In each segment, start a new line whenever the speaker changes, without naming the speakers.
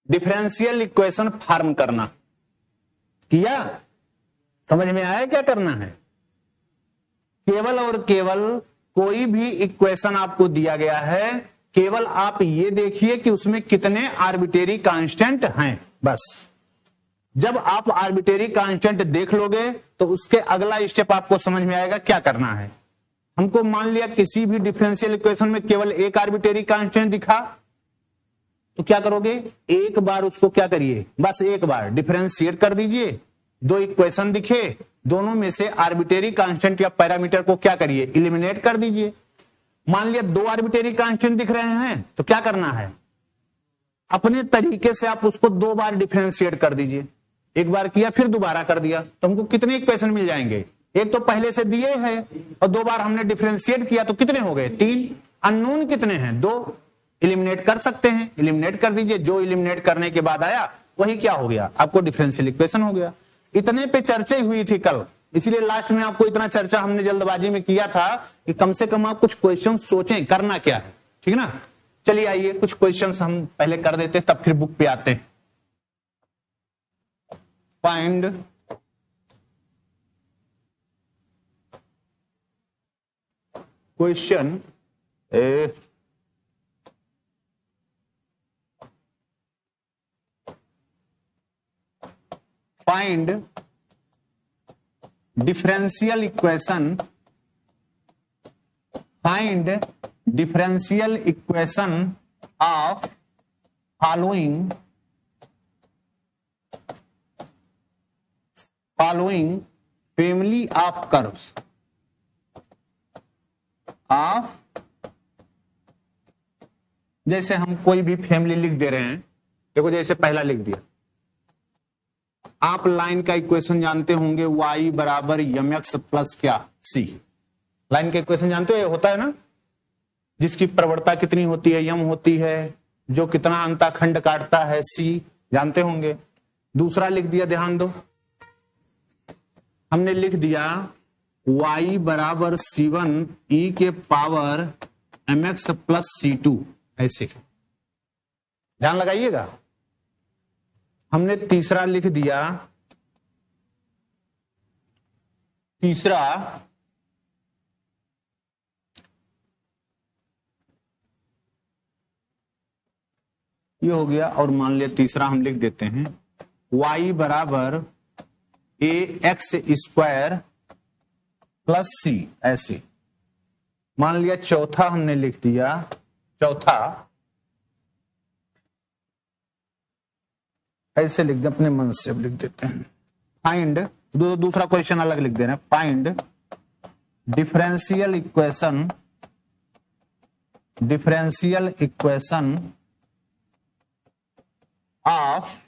Differential equation form करना। किया? समझ में आया क्या करना है? केवल और केवल कोई भी इक्वेशन आपको दिया गया है, केवल आप ये देखिए कि उसमें कितने आर्बिट्रेरी कांस्टेंट हैं, बस। जब आप आर्बिट्रेरी कांस्टेंट देख लोगे तो उसके अगला स्टेप आपको समझ में आएगा क्या करना है। हमको मान लिया किसी भी डिफरेंशियल इक्वेशन में केवल एक आर्बिट्रेरी कांस्टेंट दिखा, तो क्या करोगे? एक बार उसको क्या करिए, बस एक बार डिफरेंशिएट कर दीजिए। दो इक्वेशन दिखे, दोनों में से आर्बिट्रेरी कांस्टेंट या पैरामीटर को क्या करिए? इलिमिनेट कर दीजिए। मान लिया दो आर्बिट्रेरी कांस्टेंट दिख रहे हैं, तो क्या करना है? अपने तरीके से आप उसको दो बार डिफरेंशिएट कर दीजिए। एक बार किया, फिर दोबारा कर दिया, तो हमको कितने इक्वेशन मिल जाएंगे? एक तो पहले से दिए हैं और दो बार हमने डिफरेंशिएट किया, तो कितने हो गए? 3। अननोन कितने हैं? 2। इलिमिनेट कर सकते हैं, इलिमिनेट कर दीजिए। जो इलिमिनेट करने के बाद आया वही क्या हो गया? आपको डिफरेंशियल इक्वेशन हो गया। इतने पे चर्चा हुई थी कल, इसीलिए लास्ट में आपको इतना चर्चा हमने जल्दबाजी में किया था कि कम से कम आप कुछ क्वेश्चन सोचें करना क्या है, ठीक ना। चलिए आइए कुछ क्वेश्चंस हम पहले कर देते, तब फिर बुक पे आते हैं। Find question find differential equation of following family of curves of, जैसे हम कोई भी फैमिली लिख दे रहे हैं, देखो जैसे पहला लिख दिया, आप लाइन का इक्वेशन जानते होंगे, y बराबर mx प्लस क्या c। लाइन का इक्वेशन जानते हो, ये होता है ना, जिसकी प्रवणता कितनी होती है? m होती है। जो कितना अंतःखंड काटता है? c। जानते होंगे। दूसरा लिख दिया, ध्यान दो, हमने लिख दिया y बराबर c1 e के पावर mx प्लस c2, ऐसे। ध्यान लगाइएगा। हमने तीसरा लिख दिया, तीसरा ये हो गया। और मान लिया तीसरा हम लिख देते हैं y बराबर ax स्क्वायर प्लस c, ऐसे। मान लिया चौथा हमने लिख दिया, चौथा ऐसे लिख दे, अपने मन से लिख देते हैं। फाइंड, दूसरा क्वेश्चन अलग लिख दे रहे हैं। Find differential equation of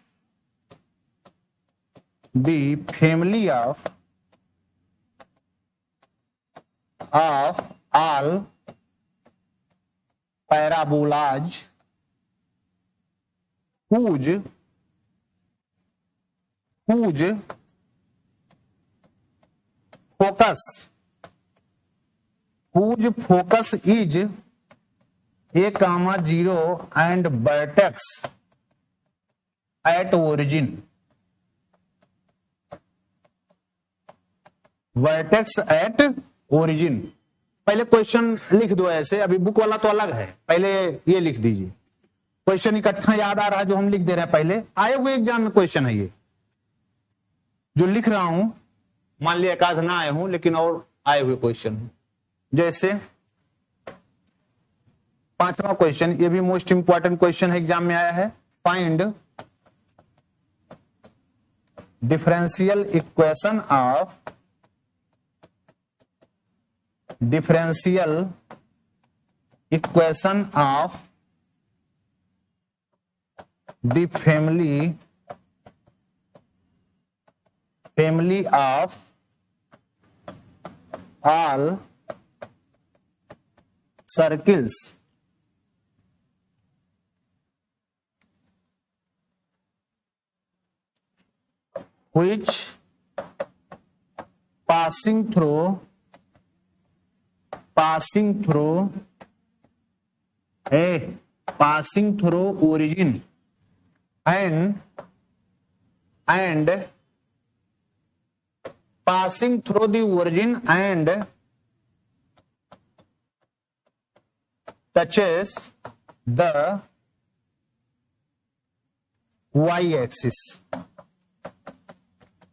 the family of all parabolas whose focus is a comma 0 and vertex at origin, पहले क्वेश्चन लिख दो ऐसे, अभी बुक वाला तो अलग है, पहले ये लिख दीजिए। क्वेश्चन इकट्ठा याद आ रहा है जो हम लिख दे रहे हैं, पहले आए हुए एग्जाम में क्वेश्चन है ये जो लिख रहा हूं। मान लिया एक आध ना आए हूं, लेकिन और आए हुए क्वेश्चन। जैसे पांचवा क्वेश्चन, ये भी मोस्ट इंपॉर्टेंट क्वेश्चन है, एग्जाम में आया है। Find differential equation of the family of all circles which passing through origin and passing through the origin and touches the y axis।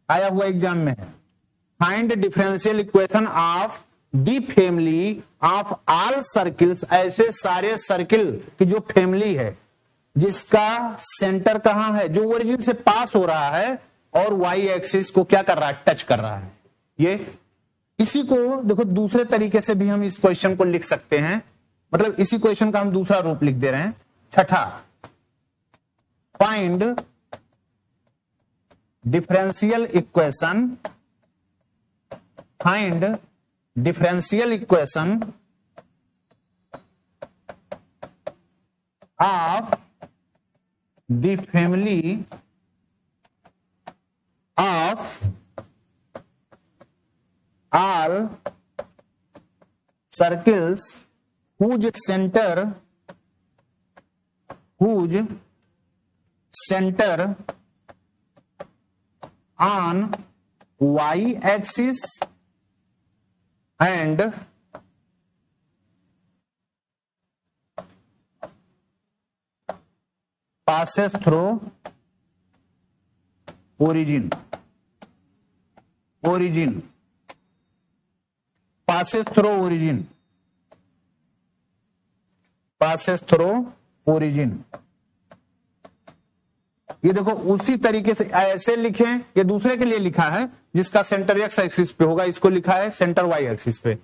आया हुआ एग्जाम में है। Find differential equation of the family of all circles, ऐसे सारे circle की जो family है जिसका सेंटर कहां है, जो ओरिजिन से पास हो रहा है और वाई एक्सिस को क्या कर रहा है, टच कर रहा है। ये इसी को देखो दूसरे तरीके से भी हम इस क्वेश्चन को लिख सकते हैं, मतलब इसी क्वेश्चन का हम दूसरा रूप लिख दे रहे हैं। छठा, find differential equation, find differential equation of the family of all circles whose center on y axis and passes through origin, passes through origin, passes through origin। ये देखो उसी तरीके से ऐसे लिखें, ये दूसरे के लिए लिखा है जिसका सेंटर एक्स एक्सिस पे होगा, इसको लिखा है सेंटर वाई एक्सिस पे।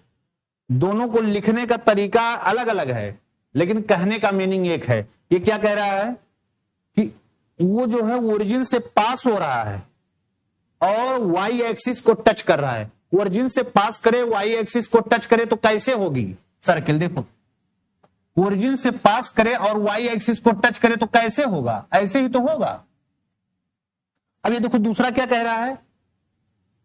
दोनों को लिखने का तरीका अलग अलग है लेकिन कहने का मीनिंग एक है। ये क्या कह रहा है कि वो जो है ओरिजिन से पास हो रहा है और वाई एक्सिस को टच कर रहा है। ओरिजिन से पास करे, वाई एक्सिस को टच करे तो कैसे होगी सर्किल, देखो ओरिजिन से पास करे और वाई एक्सिस को टच करे तो कैसे होगा, ऐसे ही तो होगा। अब ये देखो दूसरा क्या कह रहा है,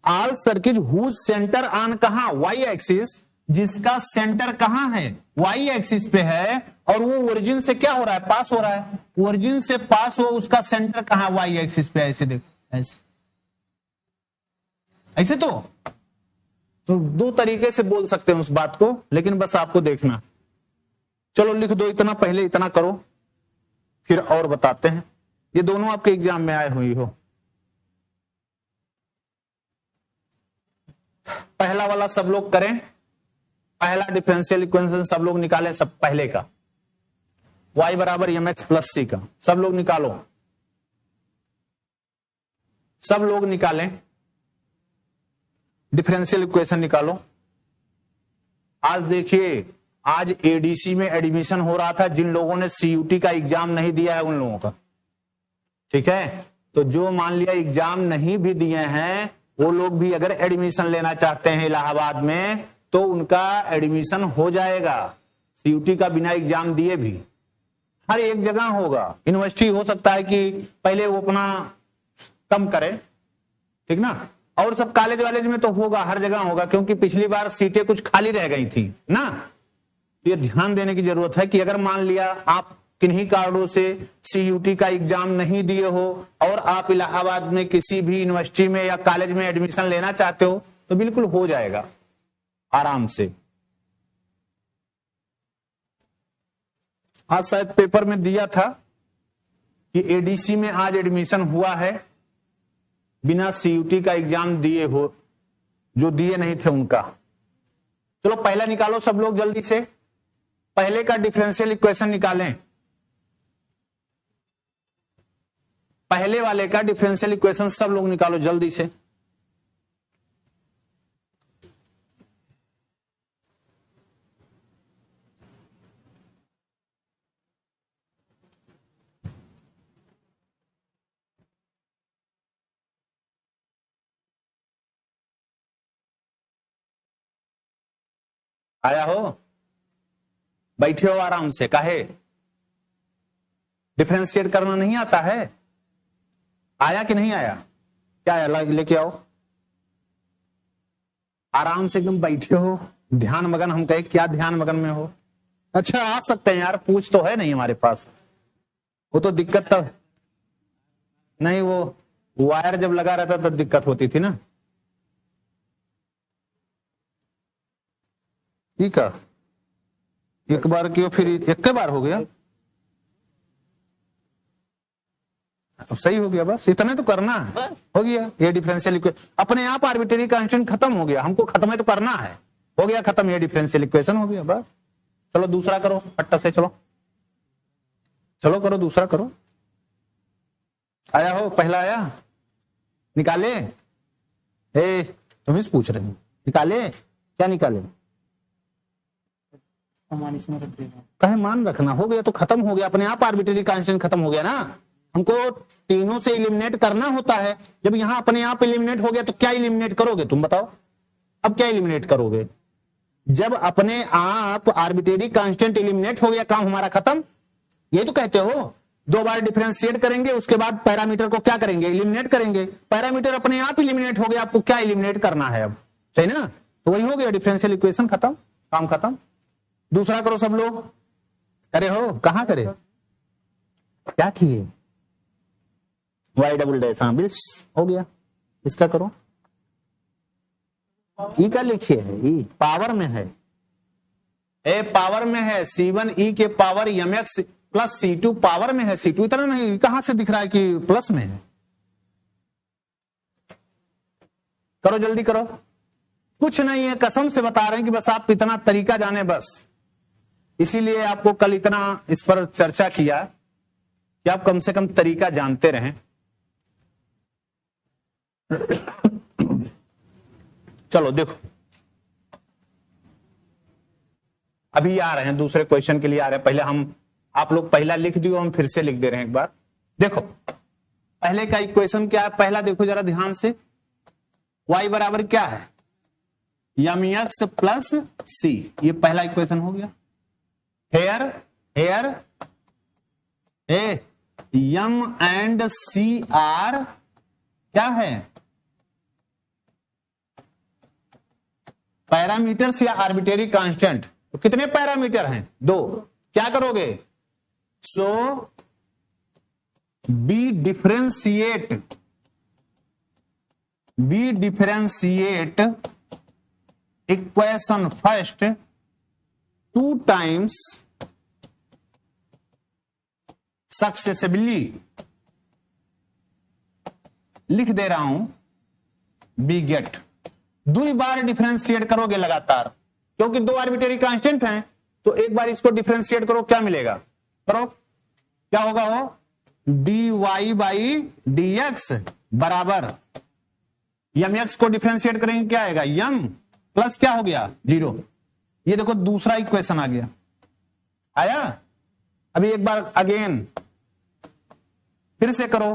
all circle whose centre on कहां, वाई एक्सिस, जिसका सेंटर कहां है, वाई एक्सिस पे है और वो ओरिजिन से क्या हो रहा है, पास हो रहा है। ओरिजिन से पास हो, उसका सेंटर कहां, वाई एक्सिस पे। ऐसे देखो, ऐसे ऐसे तो दो तरीके से बोल सकते हैं उस बात को, लेकिन बस आपको देखना। चलो लिख दो इतना, पहले इतना करो फिर और बताते हैं। ये दोनों आपके एग्जाम में आए हुई हो। पहला वाला सब लोग करें, पहला डिफरेंशियल इक्वेशन सब लोग निकालें, सब पहले का y बराबर mx प्लस c का सब लोग निकालो, सब लोग निकालें डिफरेंशियल इक्वेशन निकालो। आज देखिए, आज एडीसी में एडमिशन हो रहा था, जिन लोगों ने सीयूटी का एग्जाम नहीं दिया है उन लोगों का, ठीक है। तो जो मान लिया एग्जाम नहीं भी दिए हैं वो लोग भी अगर एडमिशन लेना चाहते हैं इलाहाबाद में तो उनका एडमिशन हो जाएगा, सीयूटी का बिना एग्जाम दिए भी। हर एक जगह होगा, यूनिवर्सिटी हो सकता है कि पहले वो अपना कम करे, ठीक ना, और सब कॉलेज वालेज में तो होगा, हर जगह होगा, क्योंकि पिछली बार सीटें कुछ खाली रह गई थी ना। ये ध्यान देने की जरूरत है कि अगर मान लिया आप किन्हीं कारणों से सीयूटी का एग्जाम नहीं दिए हो और आप इलाहाबाद में किसी भी यूनिवर्सिटी में या कॉलेज में एडमिशन लेना चाहते हो तो बिल्कुल हो जाएगा आराम से। आज शायद पेपर में दिया था कि एडीसी में आज एडमिशन हुआ है बिना सीयूटी का एग्जाम दिए हो, जो दिए नहीं थे उनका। चलो पहला निकालो सब लोग जल्दी से, पहले का डिफरेंशियल इक्वेशन निकालें। पहले वाले का डिफरेंशियल इक्वेशन सब लोग निकालो जल्दी से। आया हो, बैठे हो आराम से, काहे डिफरेंशिएट करना नहीं आता है? आया कि नहीं आया? क्या आया, लेके आओ। आराम से एकदम बैठे हो, ध्यान मगन। हम कहे क्या ध्यान मगन में हो? अच्छा आ सकते हैं यार, पूछ तो है नहीं हमारे पास, वो तो दिक्कत तब नहीं, वो वायर जब लगा रहता तब दिक्कत होती थी ना। ठीक है, एक बार किया फिर एक के बार हो गया, अब सही हो गया। बस इतना तो करना है, हो गया। ये डिफरेंशियल इक्वेशन अपने आप आर्बिट्रेरी कांस्टेंट खत्म हो गया, हमको खत्म है तो करना है, हो गया खत्म, ये डिफरेंशियल इक्वेशन हो गया बस। चलो दूसरा करो फट्टा से, चलो चलो करो दूसरा करो। आया हो, पहला आया, निकाले। ए तुम ही पूछ रहे हो, निकाले क्या निकाले? कहे मान रखना, हो गया तो खत्म हो गया, अपने आप आर्बिट्रेरी कांस्टेंट खत्म हो गया ना। हमको तीनों से एलिमिनेट करना होता है, जब यहां अपने आप एलिमिनेट हो गया तो क्या एलिमिनेट करोगे तुम बताओ? अब क्या एलिमिनेट करोगे? जब अपने आप आर्बिट्रेरी कांस्टेंट एलिमिनेट हो गया, काम हमारा खत्म। ये तो कहते हो, दो बार डिफरेंशिएट करेंगे, उसके बाद पैरामीटर को क्या करेंगे? एलिमिनेट करेंगे। पैरामीटर अपने आप एलिमिनेट हो गया, आपको क्या एलिमिनेट करना है अब? सही ना? तो वही हो गया, डिफरेंशियल इक्वेशन खत्म, काम खत्म। दूसरा करो सब लोग। करे हो? कहां करे? क्या किए? वाई डबल डैश, हाँ बिल्स हो गया। इसका करो, ई का लिखिए है, ई पावर में है, ए पावर में है, C1 ई के power mx plus C2 power में है। C2 इतना नहीं, कहां से दिख रहा है कि प्लस में है? करो जल्दी करो, कुछ नहीं है, कसम से बता रहे हैं कि बस आप इतना तरीका जाने बस। इसीलिए आपको कल इतना इस पर चर्चा किया कि आप कम से कम तरीका जानते रहें। चलो देखो, अभी आ रहे हैं दूसरे क्वेश्चन के लिए आ रहे हैं। पहले हम, आप लोग पहला लिख दियो, हम फिर से लिख दे रहे हैं एक बार। देखो पहले का इक्वेशन क्या है, पहला देखो जरा ध्यान से। y बराबर क्या है? mx प्लस c, ये पहला इक्वेशन हो गया। Here here A m and c are क्या है? पैरामीटर्स या आर्बिट्रेरी कांस्टेंट। तो कितने पैरामीटर हैं? दो। क्या करोगे? So be differentiate equation first 2 times successively. लिख दे रहा हूं, बी गेट। 2 बार डिफरेंशिएट करोगे लगातार, क्योंकि दो आर्बिट्रेरी कांस्टेंट हैं, तो एक बार इसको डिफरेंशिएट करो, क्या मिलेगा? करो, क्या होगा? वो dy बाई dx बराबर mx को डिफरेंशिएट करेंगे, क्या आएगा? m प्लस क्या हो गया? 0। ये देखो दूसरा इक्वेशन आ गया, आया। अभी एक बार अगेन फिर से करो,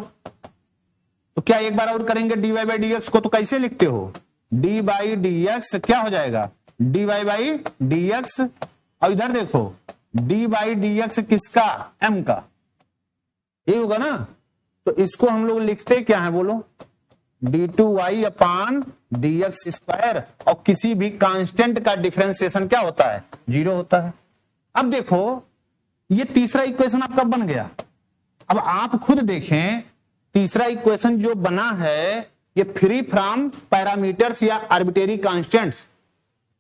तो क्या एक बार और करेंगे? dy बाई dx को तो कैसे लिखते हो? d बाई dx क्या हो जाएगा? dy बाई dx, और इधर देखो d बाई dx किसका? m का, ये होगा ना। तो इसको हम लोग लिखते क्या है बोलो? d2y अपान dx स्क्वायर, और किसी भी कांस्टेंट का डिफरेंशिएशन क्या होता है? 0 होता है। अब देखो ये तीसरा इक्वेशन आपका बन गया। अब आप खुद देखें, तीसरा इक्वेशन जो बना है ये फ्री फ्रॉम पैरामीटर्स या आर्बिट्रेरी कांस्टेंट्स।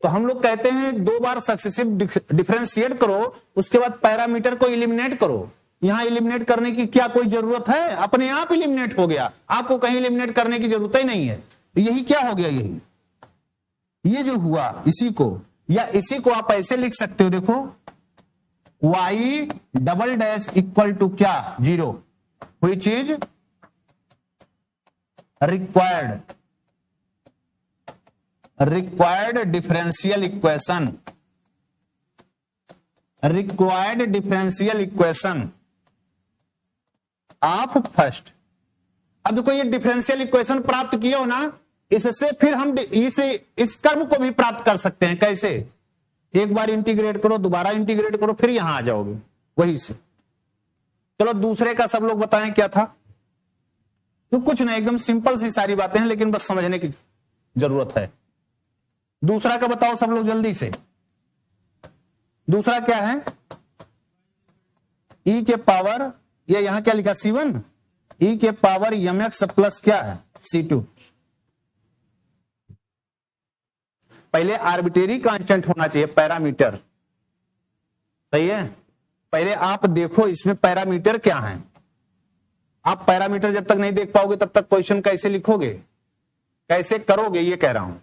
तो हम लोग कहते हैं 2 बार सक्सेसिव डिफरेंशिएट करो, उसके बाद पैरामीटर को एलिमिनेट करो। यहां एलिमिनेट करने की क्या कोई जरूरत है? अपने आप एलिमिनेट हो गया, आपको कहीं एलिमिनेट करने की जरूरत ही नहीं है। तो यही क्या हो गया? यही ये जो हुआ, इसी को या इसी को आप ऐसे लिख सकते हो, देखो y double dash equal to क्या? 0, which is required differential equation of first. अब देखो ये डिफरेंशियल इक्वेशन प्राप्त किए हो ना, इससे फिर हम इस कर्व को भी प्राप्त कर सकते हैं। कैसे? एक बार इंटीग्रेट करो, दोबारा इंटीग्रेट करो, फिर यहां आ जाओगे वही से। चलो दूसरे का सब लोग बताएं क्या था। तो कुछ नहीं, एकदम सिंपल सी सारी बातें हैं, लेकिन बस समझने की जरूरत है। दूसरा का बताओ सब लोग जल्दी से। दूसरा क्या है? e के पावर, ये यहां क्या लिखा? C1 ई के पावर एम एक्स प्लस क्या है C2। पहले आर्बिट्रेरी कांस्टेंट होना चाहिए पैरामीटर, सही है। पहले आप देखो इसमें पैरामीटर क्या है। आप पैरामीटर जब तक नहीं देख पाओगे तब तक क्वेश्चन कैसे लिखोगे, कैसे करोगे, ये कह रहा हूं।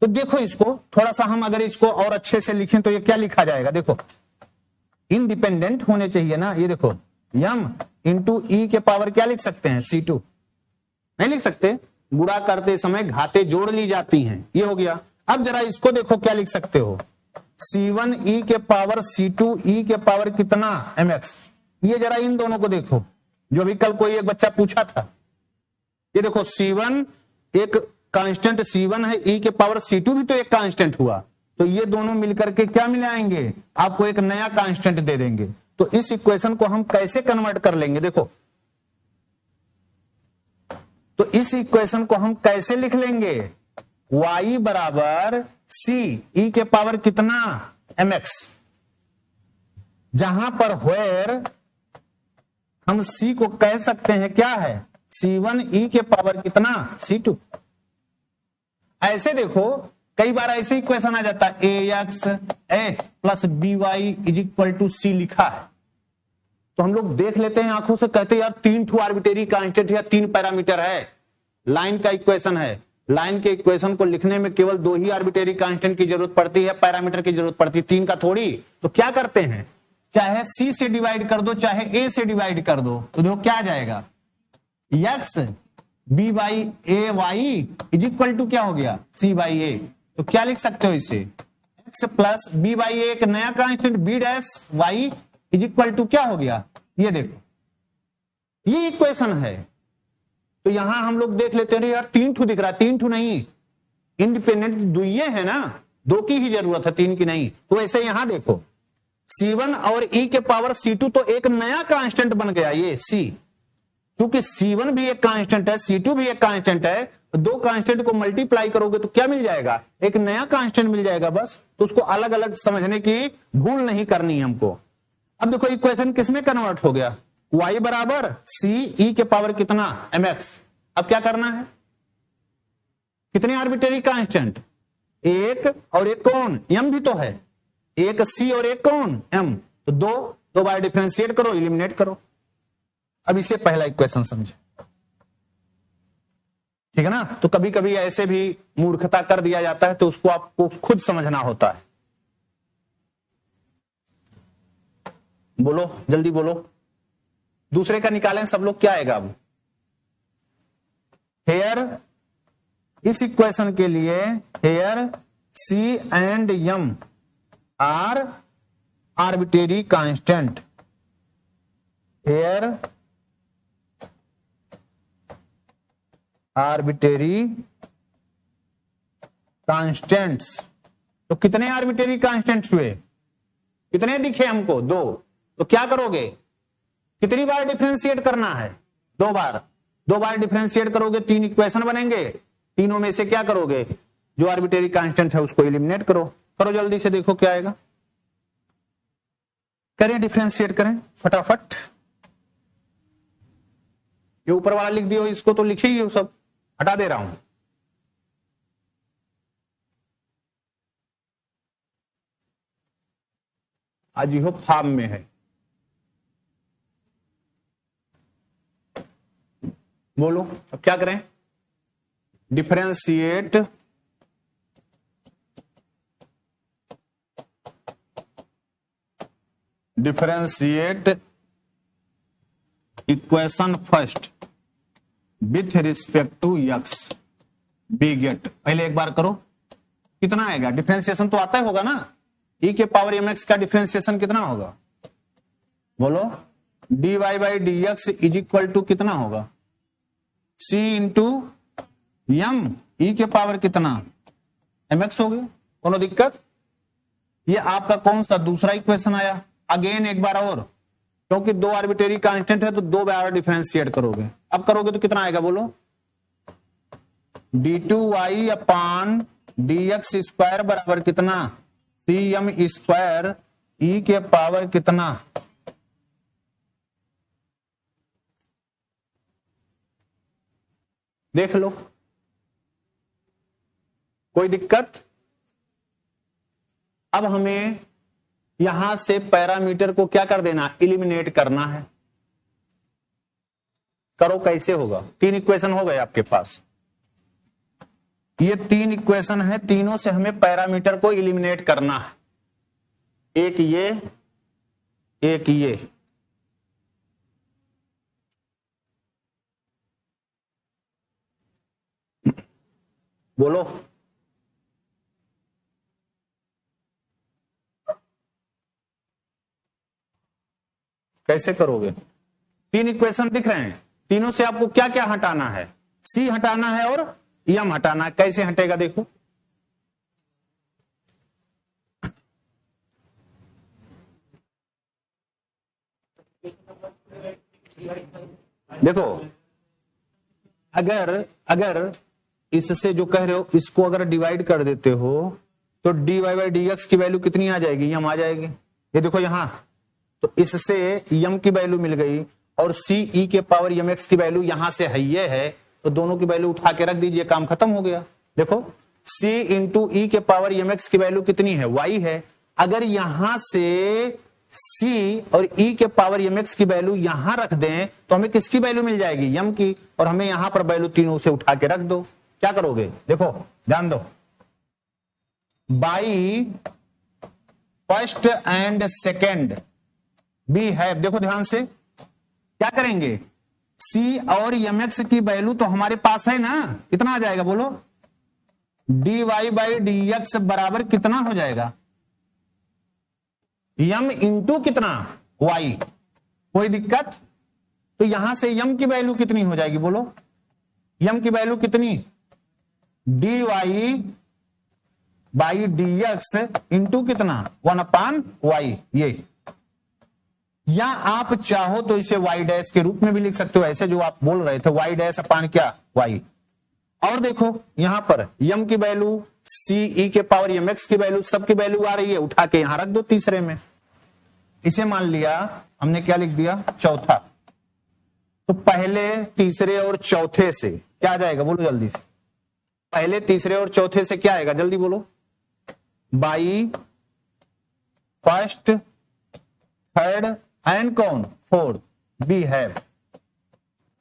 तो देखो इसको थोड़ा सा हम अगर इसको और अच्छे से लिखें तो ये क्या लिखा जाएगा, देखो इंडिपेंडेंट होने चाहिए ना। ये देखो m इंटू ई के पावर क्या लिख सकते हैं C2, नहीं लिख सकते, गुणा करते समय घाते जोड़ ली जाती हैं, ये हो गया। अब जरा इसको देखो क्या लिख सकते हो, C1 ई के पावर C2 ई के पावर कितना mx। ये जरा इन दोनों को देखो, जो भी कल कोई एक बच्चा पूछा था। ये देखो C1 एक कांस्टेंट C1 है, ई के पावर C2 भी तो एक कांस्टेंट हुआ, तो ये दोनों मिलकर के क्या मिलाएंगे, आपको एक नया कांस्टेंट दे देंगे। तो इस इक्वेशन को हम कैसे कन्वर्ट कर लेंगे, देखो तो इस इक्वेशन को हम कैसे लिख लेंगे, y बराबर c ई के पावर कितना mx, जहां पर where हम c को कह सकते हैं क्या है C1 ई के पावर कितना C2। ऐसे देखो कई बार ऐसे इक्वेशन आ जाता है ax a plus by is equal to c लिखा है, तो हम लोग देख लेते हैं आंखों से, कहते हैं यार 3 ठो आर्बिट्रेरी कांस्टेंट या 3 पैरामीटर है, लाइन का इक्वेशन है। लाइन के इक्वेशन को लिखने में केवल 2 ही आर्बिट्रेरी कांस्टेंट की जरूरत पड़ती है, पैरामीटर की जरूरत पड़ती है, 3 का थोड़ी। तो क्या करते हैं, चाहे c से डिवाइड कर दो चाहे a से डिवाइड कर दो, तो देखो क्या आ जाएगा x b by A Y is equal to क्या हो गया c बाई ए। तो क्या लिख सकते हो इसे, x plus b by A एक नया constant b dash y is equal to क्या हो गया, ये देखो ये इक्वेशन है। तो यहां हम लोग देख लेते हैं यार 3 ठू दिख रहा है, 3 ठू नहीं, इंडिपेंडेंट दुइये है ना, 2 की ही जरूरत है, 3 की नहीं। तो ऐसे यहां देखो C1 और e के पावर C2 तो एक नया कांस्टेंट बन गया ये c, क्योंकि C1 भी एक कांस्टेंट है C2 भी एक कांस्टेंट है, तो 2 कांस्टेंट को मल्टीप्लाई करोगे तो क्या मिल जाएगा, एक नया कांस्टेंट मिल जाएगा बस। तो उसको अलग अलग समझने की भूल नहीं करनी है हमको। अब देखो इक्वेशन किसमें कन्वर्ट हो गया, y बराबर c e के पावर कितना mx। अब क्या करना है, कितने आर्बिट्रेरी कांस्टेंट, एक और एक कौन m भी तो है, एक c और एक कौन m, तो 2 बार डिफरेंशिएट करो, एलिमिनेट करो। अब इसे पहला इक्वेशन समझे, ठीक है ना। तो कभी कभी ऐसे भी मूर्खता कर दिया जाता है, तो उसको आपको खुद समझना होता है। बोलो जल्दी बोलो, दूसरे का निकालें सब लोग, क्या आएगा अब हेयर, इस इक्वेशन के लिए here c and m are arbitrary constant, here arbitrary constants. तो कितने आर्बिट्रेरी कांस्टेंट्स हुए, कितने दिखे हमको, 2। तो क्या करोगे, कितनी बार डिफरेंशिएट करना है, 2 बार। 2 बार डिफरेंशिएट करोगे 3 इक्वेशन बनेंगे, तीनों में से क्या करोगे, जो आर्बिट्रेरी कांस्टेंट है उसको एलिमिनेट करो। करो जल्दी से, देखो क्या आएगा, करें डिफरेंशिएट करें फटाफट। ये ऊपर वाला लिख दियो, इसको तो लिखे ही हो सब, हटा दे रहा हूं। आज हो फार्म में है, बोलो अब क्या करें, differentiate equation first with respect to x we get. पहले एक बार करो, कितना आएगा, डिफरेंशिएशन तो आता ही होगा ना, e के पावर mx का डिफरेंशिएशन कितना होगा, बोलो dy by dx is equal to कितना होगा, c इंटू m e के पावर कितना mx हो गया। कोनो दिक्कत, ये आपका कौन सा दूसरा इक्वेशन आया। अगेन एक बार और, क्योंकि 2 आर्बिट्रेरी कांस्टेंट है तो 2 बार डिफरेंशिएट करोगे। अब करोगे तो कितना आएगा, बोलो d2y अपान dx स्क्वायर बराबर कितना cm स्क्वायर e के पावर कितना देख लो, कोई दिक्कत? अब हमें यहां से पैरामीटर को क्या कर देना, इलिमिनेट करना है। करो, कैसे होगा? 3 इक्वेशन हो गए आपके पास, ये 3 इक्वेशन है, तीनों से हमें पैरामीटर को इलिमिनेट करना है। एक ये बोलो, कैसे करोगे? 3 इक्वेशन दिख रहे हैं, तीनों से आपको क्या क्या हटाना है? सी हटाना है और यम हटाना है। कैसे हटेगा देखो, देखो, अगर इससे जो कह रहे हो इसको अगर डिवाइड कर देते हो तो dy बाई डी एक्स की वैल्यू कितनी आ जाएगी? यम आ जाएगी। ये देखो यहां, तो इससे यम की वैल्यू मिल गई और सी ई के पावर यम एक्स की वैल्यू यहां से है, ये है, तो दोनों की वैल्यू उठा के रख दीजिए, काम खत्म हो गया। देखो c इंटू ई के पावर यम एक्स की वैल्यू कितनी है? y है। अगर यहां से c और e के पावर यम एक्स की वैल्यू यहां रख दें तो हमें किसकी वैल्यू मिल जाएगी? यम की। और हमें यहां पर वैल्यू तीनों से उठा के रख दो। क्या करोगे? देखो ध्यान दो, by first and second B है। देखो ध्यान से, क्या करेंगे? c और यम एक्स की वैल्यू तो हमारे पास है ना, कितना आ जाएगा बोलो? dy बाई डी एक्स बराबर कितना हो जाएगा? यम इंटू कितना? y। कोई दिक्कत? तो यहां से यम की वैल्यू कितनी हो जाएगी बोलो? यम की वैल्यू कितनी? dy by D x into कितना? 1/y। ये, या आप चाहो तो इसे y डैश के रूप में भी लिख सकते हो, ऐसे जो आप बोल रहे थे, y डैश अपान क्या? y। और देखो यहां पर यम की वैल्यू, सी ई के पावर यम एक्स की वैल्यू, सबकी वैल्यू आ रही है, उठा के यहां रख दो तीसरे में। इसे मान लिया हमने, क्या लिख दिया? चौथा। तो पहले, तीसरे और चौथे से क्या आ जाएगा बोलो जल्दी से? पहले, तीसरे और चौथे से क्या आएगा जल्दी बोलो? बाई फर्स्ट, थर्ड एंड कौन? फोर्थ, बी है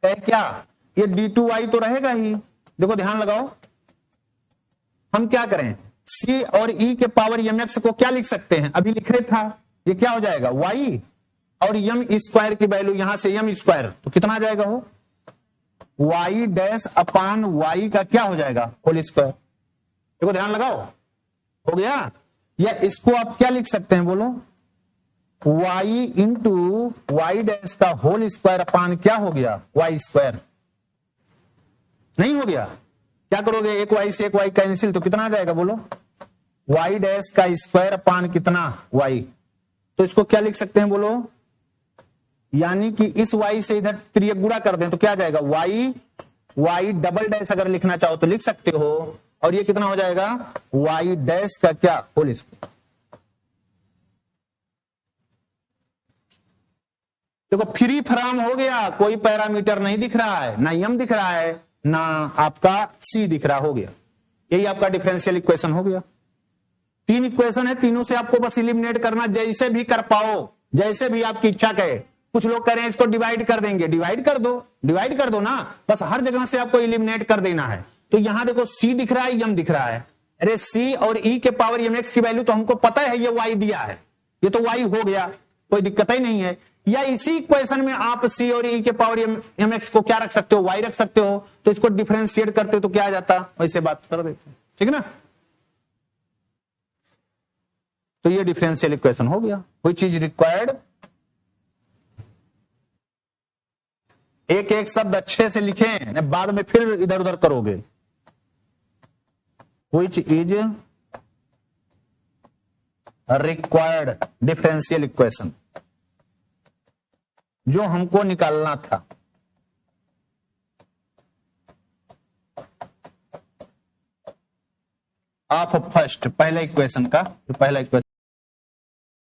क्या? ये d2y तो रहेगा ही। देखो ध्यान लगाओ, हम क्या करें? c और e के पावर यम एक्स को क्या लिख सकते हैं? अभी लिख रहे था, ये क्या हो जाएगा? y। और यम स्क्वायर की वैल्यू यहां से यम स्क्वायर, तो कितना आ जाएगा? हो y डैश अपान y का क्या हो जाएगा? Whole square. देखो ध्यान लगाओ, हो गया। या इसको आप क्या लिख सकते हैं बोलो? y इंटू वाई डैश का होल स्क्वायर अपान क्या हो गया? y square. नहीं हो गया? क्या करोगे? एक y से एक y कैंसिल, तो कितना आ जाएगा बोलो? y डैश का स्क्वायर अपान कितना? y। तो इसको क्या लिख सकते हैं बोलो? यानी कि इस y से इधर त्रियक गुणा कर दें तो क्या आ जाएगा? y डबल डैश अगर लिखना चाहो तो लिख सकते हो। और ये कितना हो जाएगा? y डैश का क्या? Whole square. देखो फ्री फ्रॉम हो गया, कोई पैरामीटर नहीं दिख रहा है, ना यम दिख रहा है, ना आपका सी दिख रहा, हो गया। यही आपका डिफरेंशियल इक्वेशन हो गया। 3 इक्वेशन है, तीनों से आपको बस इलिमिनेट करना, जैसे भी कर पाओ, जैसे भी आपकी इच्छा कहे। कुछ लोग कह रहे हैं इसको डिवाइड कर देंगे, डिवाइड कर दो ना, बस हर जगह से आपको इलिमिनेट कर देना है। तो यहां देखो सी दिख रहा है, यम दिख रहा है। अरे सी और ई के पावर यम एक्स की वैल्यू तो हमको पता है, ये वाई दिया है, ये तो वाई हो गया, कोई दिक्कत ही नहीं है। या इसी इक्वेशन में आप सी और ई के पावर एम एक्स को क्या रख सकते हो? वाई रख सकते हो। तो इसको डिफरेंशिएट करते तो क्या आ जाता? वैसे बात कर देते, ठीक है ना। तो ये डिफरेंशियल इक्वेशन हो गया। कोई चीज रिक्वायर्ड? एक एक शब्द अच्छे से लिखें, बाद में फिर इधर उधर करोगे। Which is required differential equation, जो हमको निकालना था। ऑफ फर्स्ट, पहला इक्वेशन का, पहला इक्वेशन